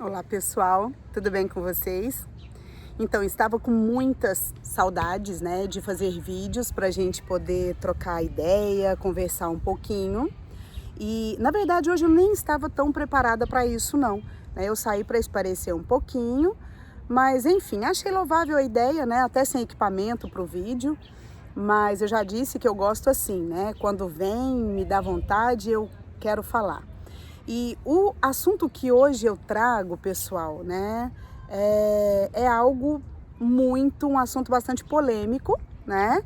Olá pessoal, tudo bem com vocês? Então, estava com muitas saudades, né, de fazer vídeos para a gente poder trocar ideia, conversar um pouquinho. E, na verdade, hoje eu nem estava tão preparada para isso, não. Eu saí para esparecer um pouquinho, mas enfim, achei louvável a ideia, né, até sem equipamento para o vídeo. Mas eu já disse que eu gosto assim, né, quando vem, me dá vontade, eu quero falar. E o assunto que hoje eu trago, pessoal, né, é algo um assunto bastante polêmico, né,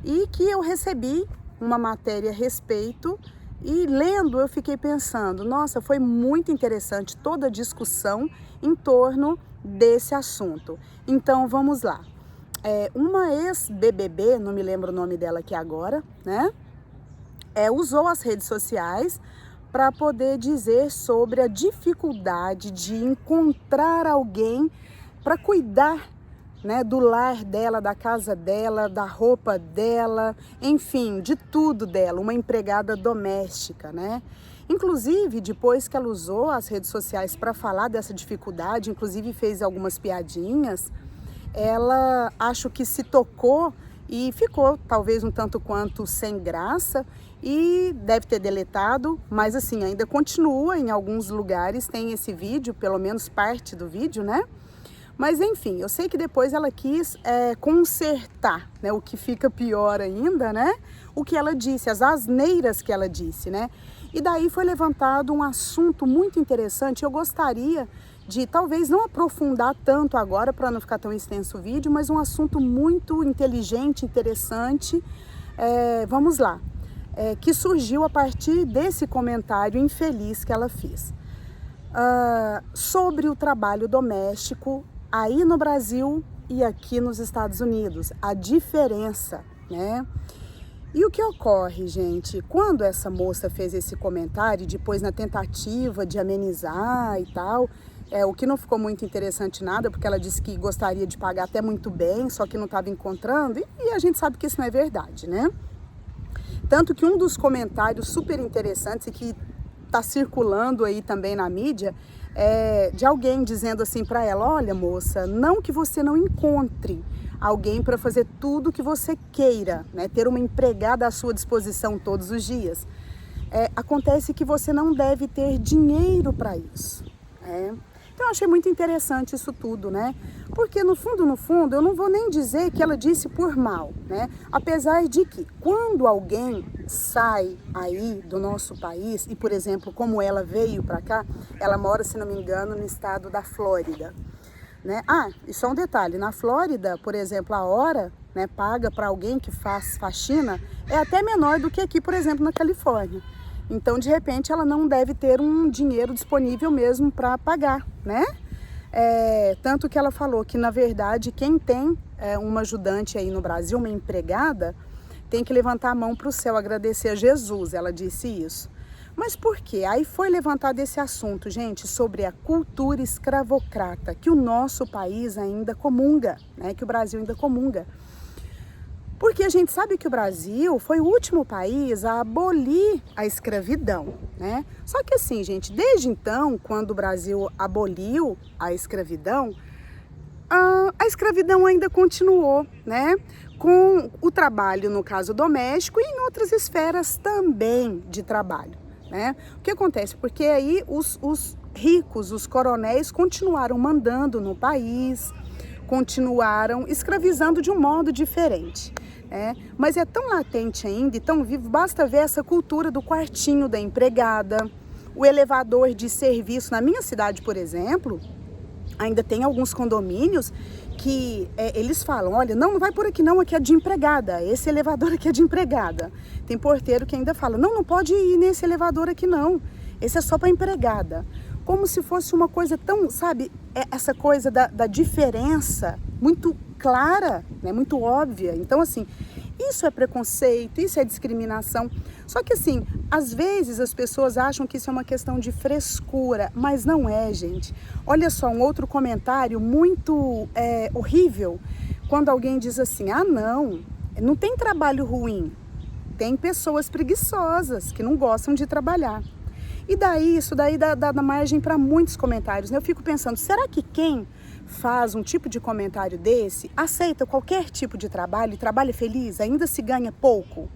e que eu recebi uma matéria a respeito e lendo eu fiquei pensando, nossa, foi muito interessante toda a discussão em torno desse assunto. Então, vamos lá. Uma ex-BBB, não me lembro o nome dela aqui agora, né, usou as redes sociais para poder dizer sobre a dificuldade de encontrar alguém para cuidar, né, do lar dela, da casa dela, da roupa dela, enfim, de tudo dela, uma empregada doméstica, né? Inclusive, depois que ela usou as redes sociais para falar dessa dificuldade, inclusive fez algumas piadinhas, ela acho que se tocou e ficou talvez um tanto quanto sem graça e deve ter deletado, mas assim, ainda continua em alguns lugares, tem esse vídeo, pelo menos parte do vídeo, né? Mas enfim, eu sei que depois ela quis consertar, né? O que fica pior ainda, né? O que ela disse, as asneiras que ela disse, né? E daí foi levantado um assunto muito interessante, eu gostaria de talvez não aprofundar tanto agora para não ficar tão extenso o vídeo, mas um assunto muito inteligente, interessante, vamos lá, que surgiu a partir desse comentário infeliz que ela fez. Sobre o trabalho doméstico aí no Brasil e aqui nos Estados Unidos, a diferença, né? E o que ocorre, gente, quando essa moça fez esse comentário, depois na tentativa de amenizar e tal, o que não ficou muito interessante nada, porque ela disse que gostaria de pagar até muito bem, só que não estava encontrando, e a gente sabe que isso não é verdade, né? Tanto que um dos comentários super interessantes e que está circulando aí também na mídia, de alguém dizendo assim para ela, olha moça, não que você não encontre alguém para fazer tudo que você queira, né? Ter uma empregada à sua disposição todos os dias. Acontece que você não deve ter dinheiro para isso. Então eu achei muito interessante isso tudo, né? Porque no fundo, eu não vou nem dizer que ela disse por mal, né? Apesar de que quando alguém sai aí do nosso país, e por exemplo, como ela veio para cá, ela mora, se não me engano, no estado da Flórida, né? E só um detalhe, na Flórida, por exemplo, a hora, né, paga para alguém que faz faxina é até menor do que aqui, por exemplo, na Califórnia. Então, de repente, ela não deve ter um dinheiro disponível mesmo para pagar, né? Tanto que ela falou que, na verdade, quem tem uma ajudante aí no Brasil, uma empregada, tem que levantar a mão para o céu, agradecer a Jesus, ela disse isso. Mas por quê? Aí foi levantado esse assunto, gente, sobre a cultura escravocrata, que o nosso país ainda comunga, né? Que o Brasil ainda comunga. Porque a gente sabe que o Brasil foi o último país a abolir a escravidão, né? Só que assim, gente, desde então, quando o Brasil aboliu a escravidão ainda continuou, né? Com o trabalho, no caso doméstico, e em outras esferas também de trabalho, né? O que acontece? Porque aí os ricos, os coronéis, continuaram mandando no país, continuaram escravizando de um modo diferente. Mas é tão latente ainda e tão vivo, basta ver essa cultura do quartinho da empregada, o elevador de serviço. Na minha cidade, por exemplo, ainda tem alguns condomínios que eles falam, olha, não vai por aqui não, aqui é de empregada, esse elevador aqui é de empregada. Tem porteiro que ainda fala, não pode ir nesse elevador aqui não, esse é só para empregada. Como se fosse uma coisa tão, sabe, essa coisa da diferença muito clara, né, muito óbvia. Então, assim, isso é preconceito, isso é discriminação. Só que, assim, às vezes as pessoas acham que isso é uma questão de frescura, mas não é, gente. Olha só, um outro comentário muito horrível, quando alguém diz assim, não tem trabalho ruim, tem pessoas preguiçosas que não gostam de trabalhar. E daí, isso daí dá margem para muitos comentários, né? Eu fico pensando, será que quem faz um tipo de comentário desse aceita qualquer tipo de trabalho e trabalha feliz, ainda se ganha pouco?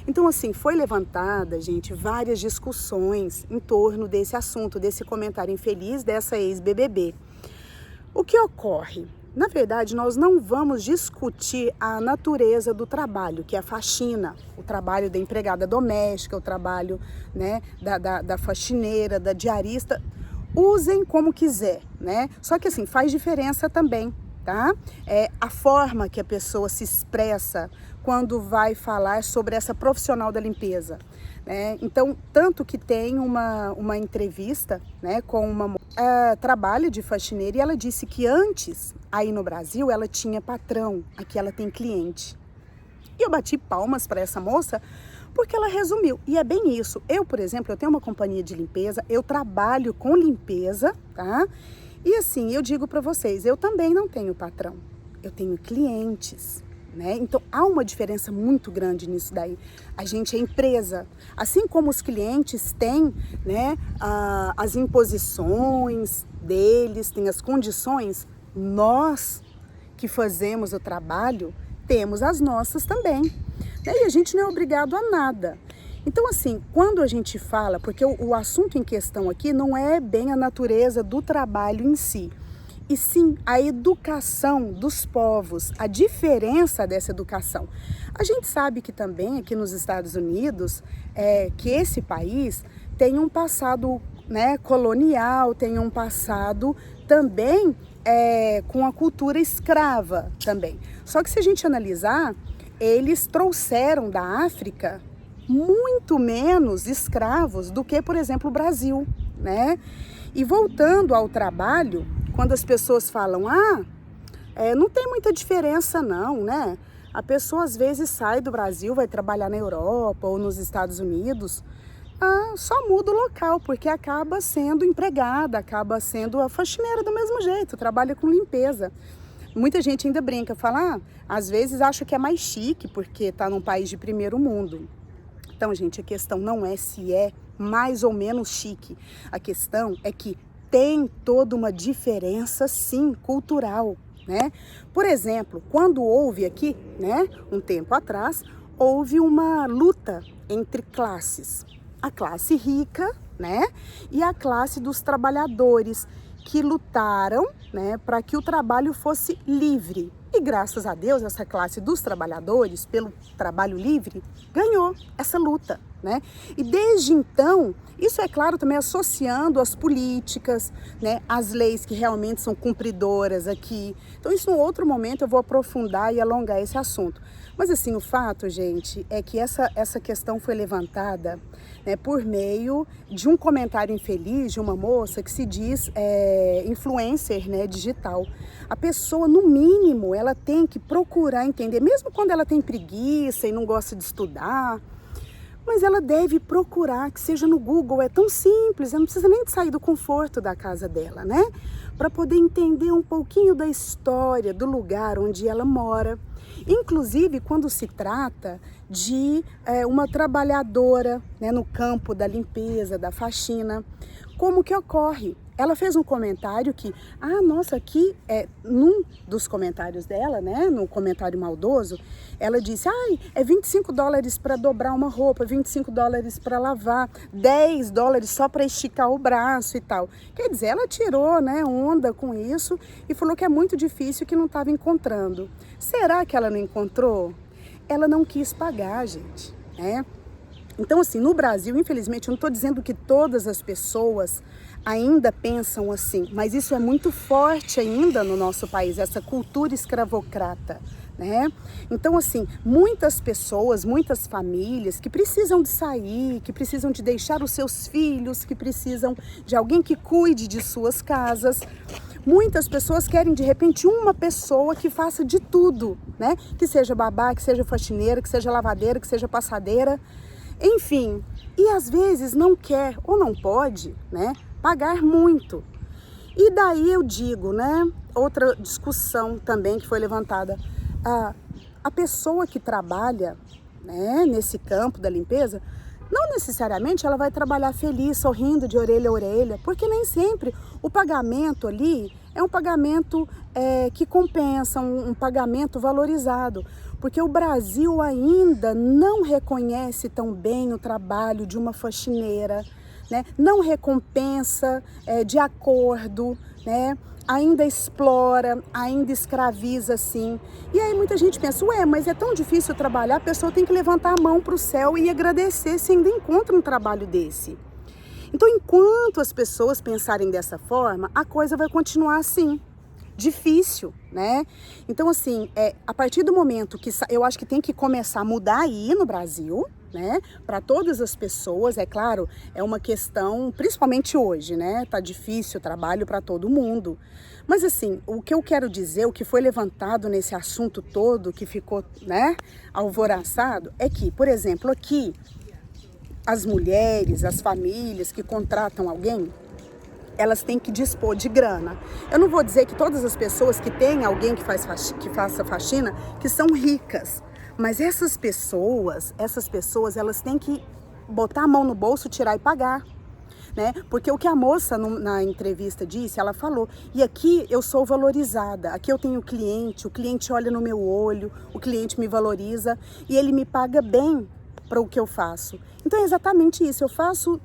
Então, assim, foi levantada, gente, várias discussões em torno desse assunto, desse comentário infeliz dessa ex-BBB. O que ocorre? Na verdade, nós não vamos discutir a natureza do trabalho, que é a faxina, o trabalho da empregada doméstica, o trabalho, né, da faxineira, da diarista. Usem como quiser, né? Só que assim, faz diferença também, tá? A forma que a pessoa se expressa quando vai falar sobre essa profissional da limpeza, né? Então, tanto que tem uma entrevista, né, com uma trabalha de faxineira e ela disse que antes, aí no Brasil, ela tinha patrão, aqui ela tem cliente. E eu bati palmas para essa moça porque ela resumiu. E é bem isso. Eu, por exemplo, eu tenho uma companhia de limpeza, eu trabalho com limpeza, tá? E assim, eu digo para vocês, eu também não tenho patrão, eu tenho clientes, né? Então, há uma diferença muito grande nisso daí. A gente é empresa. Assim como os clientes têm, né, as imposições deles, têm as condições, nós que fazemos o trabalho, temos as nossas também. E a gente não é obrigado a nada. Então, assim, quando a gente fala, porque o assunto em questão aqui não é bem a natureza do trabalho em si, e sim a educação dos povos, a diferença dessa educação. A gente sabe que também aqui nos Estados Unidos, que esse país tem um passado, né, colonial, tem um passado também com a cultura escrava também. Só que se a gente analisar, eles trouxeram da África muito menos escravos do que, por exemplo, o Brasil, né? E voltando ao trabalho, quando as pessoas falam, não tem muita diferença não, né? A pessoa às vezes sai do Brasil, vai trabalhar na Europa ou nos Estados Unidos, só muda o local, porque acaba sendo empregada, acaba sendo a faxineira do mesmo jeito, trabalha com limpeza. Muita gente ainda brinca, fala, às vezes acha que é mais chique porque está num país de primeiro mundo. Então, gente, a questão não é se é mais ou menos chique. A questão é que tem toda uma diferença, sim, cultural, né? Por exemplo, quando houve aqui, né, um tempo atrás, houve uma luta entre classes. A classe rica, né, e a classe dos trabalhadores, que lutaram, né, para que o trabalho fosse livre. E graças a Deus, essa classe dos trabalhadores, pelo trabalho livre, ganhou essa luta, né? E desde então, isso é claro também associando as políticas, né, as leis que realmente são cumpridoras aqui. Então isso, em outro momento, eu vou aprofundar e alongar esse assunto. Mas assim, o fato, gente, é que essa questão foi levantada, né, por meio de um comentário infeliz de uma moça que se diz influencer, né, digital. A pessoa, no mínimo, ela tem que procurar entender, mesmo quando ela tem preguiça e não gosta de estudar, mas ela deve procurar, que seja no Google, é tão simples, ela não precisa nem de sair do conforto da casa dela, né? Para poder entender um pouquinho da história, do lugar onde ela mora. Inclusive, quando se trata de uma trabalhadora, né, no campo da limpeza, da faxina, como que ocorre? Ela fez um comentário que, nossa, aqui, num dos comentários dela, né, no comentário maldoso, ela disse, é $25 para dobrar uma roupa, $25 para lavar, $10 só para esticar o braço e tal. Quer dizer, ela tirou, né, onda com isso e falou que é muito difícil, que não estava encontrando. Será que ela não encontrou? Ela não quis pagar, gente, né? Então, assim, no Brasil, infelizmente, eu não estou dizendo que todas as pessoas ainda pensam assim, mas isso é muito forte ainda no nosso país, essa cultura escravocrata, né? Então, assim, muitas pessoas, muitas famílias que precisam de sair, que precisam de deixar os seus filhos, que precisam de alguém que cuide de suas casas. Muitas pessoas querem, de repente, uma pessoa que faça de tudo, né? Que seja babá, que seja faxineira, que seja lavadeira, que seja passadeira. Enfim, e às vezes não quer ou não pode, né, pagar muito. E daí eu digo, né, outra discussão também que foi levantada, a pessoa que trabalha, né, nesse campo da limpeza, não necessariamente ela vai trabalhar feliz, sorrindo de orelha a orelha, porque nem sempre o pagamento ali é um pagamento que compensa, um pagamento valorizado, porque o Brasil ainda não reconhece tão bem o trabalho de uma faxineira, né? Não recompensa de acordo, né? Ainda explora, ainda escraviza, sim. E aí muita gente pensa, ué, mas é tão difícil trabalhar, a pessoa tem que levantar a mão para o céu e agradecer se ainda encontra um trabalho desse. Então, enquanto as pessoas pensarem dessa forma, a coisa vai continuar assim, difícil, né? Então, assim, a partir do momento que eu acho que tem que começar a mudar aí no Brasil, né? Para todas as pessoas, é claro, é uma questão, principalmente hoje, né? Tá difícil o trabalho para todo mundo. Mas, assim, o que eu quero dizer, o que foi levantado nesse assunto todo, que ficou, né, alvoroçado, é que, por exemplo, aqui, as mulheres, as famílias que contratam alguém, elas têm que dispor de grana. Eu não vou dizer que todas as pessoas que têm alguém que faça faxina, que são ricas. Mas essas pessoas, elas têm que botar a mão no bolso, tirar e pagar, né? Porque o que a moça na entrevista disse, ela falou, e aqui eu sou valorizada, aqui eu tenho cliente, o cliente olha no meu olho, o cliente me valoriza e ele me paga bem para o que eu faço. Então é exatamente isso, eu faço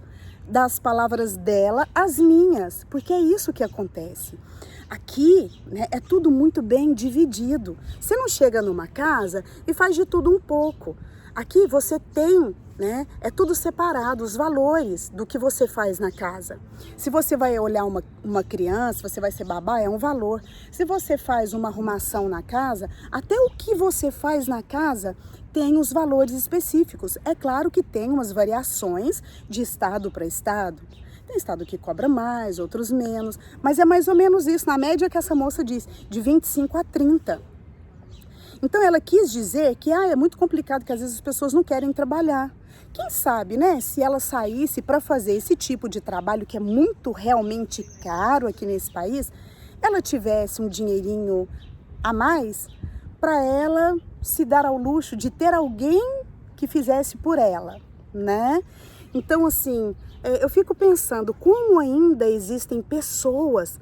das palavras dela as minhas, porque é isso que acontece. Aqui, né, é tudo muito bem dividido. Você não chega numa casa e faz de tudo um pouco. Aqui você tem, né, é tudo separado, os valores do que você faz na casa. Se você vai olhar uma criança, você vai ser babá, é um valor. Se você faz uma arrumação na casa, até o que você faz na casa tem os valores específicos. É claro que tem umas variações de estado para estado. Tem estado que cobra mais, outros menos, mas é mais ou menos isso, na média que essa moça diz, de 25 a 30. Então ela quis dizer que é muito complicado, que às vezes as pessoas não querem trabalhar. Quem sabe, né, se ela saísse para fazer esse tipo de trabalho, que é muito realmente caro aqui nesse país, ela tivesse um dinheirinho a mais para ela se dar ao luxo de ter alguém que fizesse por ela, né? Então, assim, eu fico pensando como ainda existem pessoas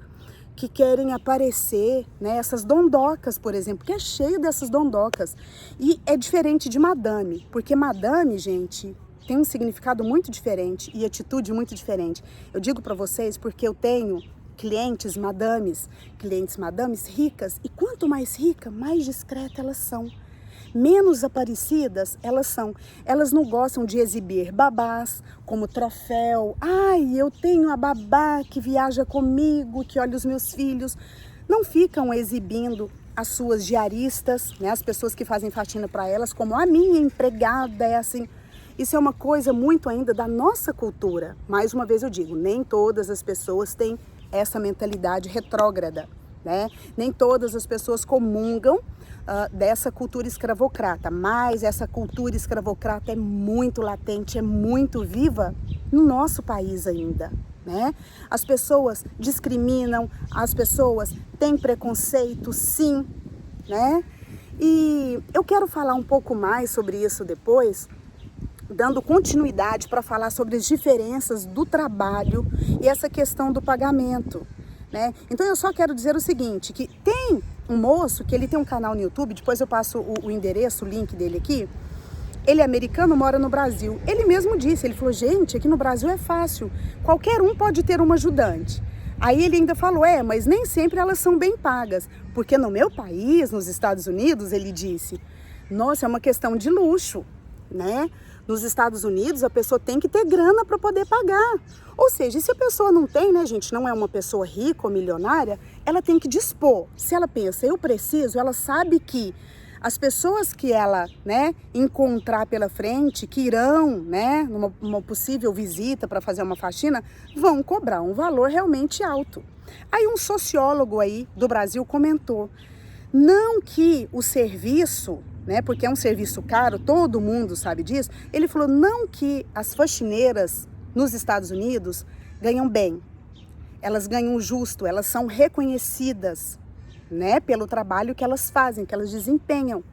que querem aparecer, né? Essas dondocas, por exemplo, que é cheio dessas dondocas. E é diferente de madame, porque madame, gente, tem um significado muito diferente e atitude muito diferente. Eu digo para vocês porque eu tenho clientes madames ricas, e quanto mais rica, mais discreta elas são. Menos aparecidas elas são. Elas não gostam de exibir babás como troféu. Ai, eu tenho a babá que viaja comigo, que olha os meus filhos. Não ficam exibindo as suas diaristas, né, as pessoas que fazem faxina para elas, como a minha empregada é assim. Isso é uma coisa muito ainda da nossa cultura. Mais uma vez eu digo, nem todas as pessoas têm essa mentalidade retrógrada, né? Nem todas as pessoas comungam dessa cultura escravocrata, mas essa cultura escravocrata é muito latente, é muito viva no nosso país ainda, né? As pessoas discriminam, as pessoas têm preconceito, sim, né? E eu quero falar um pouco mais sobre isso depois, dando continuidade para falar sobre as diferenças do trabalho e essa questão do pagamento, né? Então eu só quero dizer o seguinte, que tem um moço que ele tem um canal no YouTube, depois eu passo o endereço, o link dele aqui. Ele é americano, mora no Brasil. Ele mesmo disse, ele falou, gente, aqui no Brasil é fácil, qualquer um pode ter uma ajudante. Aí ele ainda falou, mas nem sempre elas são bem pagas, porque no meu país, nos Estados Unidos, ele disse, nossa, é uma questão de luxo, né? Nos Estados Unidos, a pessoa tem que ter grana para poder pagar. Ou seja, se a pessoa não tem, né, gente, não é uma pessoa rica ou milionária, ela tem que dispor. Se ela pensa, eu preciso, ela sabe que as pessoas que ela, né, encontrar pela frente, que irão, né, numa possível visita para fazer uma faxina, vão cobrar um valor realmente alto. Aí um sociólogo aí do Brasil comentou, não que o serviço, né, porque é um serviço caro, todo mundo sabe disso, ele falou não que as faxineiras nos Estados Unidos ganham bem, elas ganham justo, elas são reconhecidas, né, pelo trabalho que elas fazem, que elas desempenham.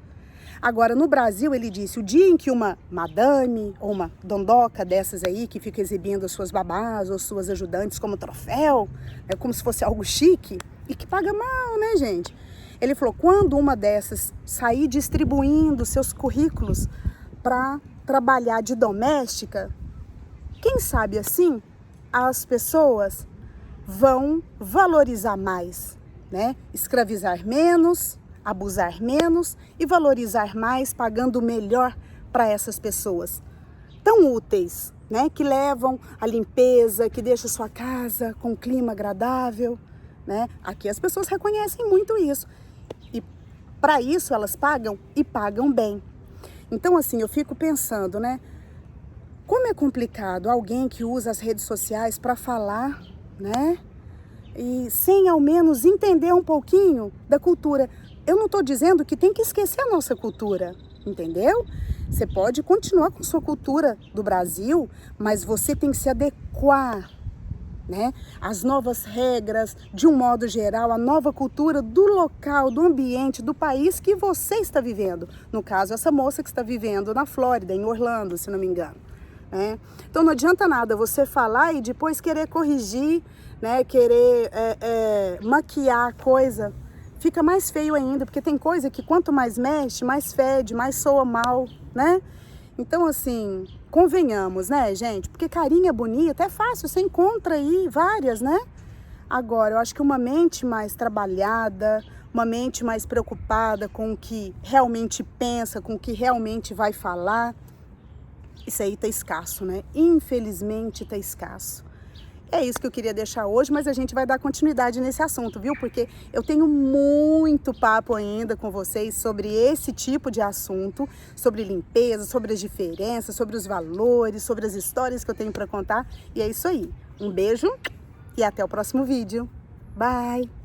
Agora, no Brasil, ele disse, o dia em que uma madame ou uma dondoca dessas aí, que fica exibindo as suas babás ou suas ajudantes como troféu, é como se fosse algo chique, e que paga mal, né, gente? Ele falou, quando uma dessas sair distribuindo seus currículos para trabalhar de doméstica, quem sabe assim, as pessoas vão valorizar mais, né? Escravizar menos, abusar menos e valorizar mais, pagando melhor para essas pessoas tão úteis, né? Que levam a limpeza, que deixam sua casa com um clima agradável, né? Aqui as pessoas reconhecem muito isso e para isso elas pagam e pagam bem. Então assim, eu fico pensando, né? Como é complicado alguém que usa as redes sociais para falar, né? E sem ao menos entender um pouquinho da cultura. Eu não estou dizendo que tem que esquecer a nossa cultura, entendeu? Você pode continuar com sua cultura do Brasil, mas você tem que se adequar, né? Às novas regras, de um modo geral, a nova cultura do local, do ambiente, do país que você está vivendo. No caso, essa moça que está vivendo na Flórida, em Orlando, se não me engano. Né? Então não adianta nada você falar e depois querer corrigir, né? Querer maquiar a coisa. Fica mais feio ainda, porque tem coisa que quanto mais mexe, mais fede, mais soa mal, né? Então, assim, convenhamos, né, gente? Porque carinha bonita é fácil, você encontra aí várias, né? Agora, eu acho que uma mente mais trabalhada, uma mente mais preocupada com o que realmente pensa, com o que realmente vai falar, isso aí tá escasso, né? Infelizmente tá escasso. É isso que eu queria deixar hoje, mas a gente vai dar continuidade nesse assunto, viu? Porque eu tenho muito papo ainda com vocês sobre esse tipo de assunto, sobre limpeza, sobre as diferenças, sobre os valores, sobre as histórias que eu tenho para contar. E é isso aí. Um beijo e até o próximo vídeo. Bye!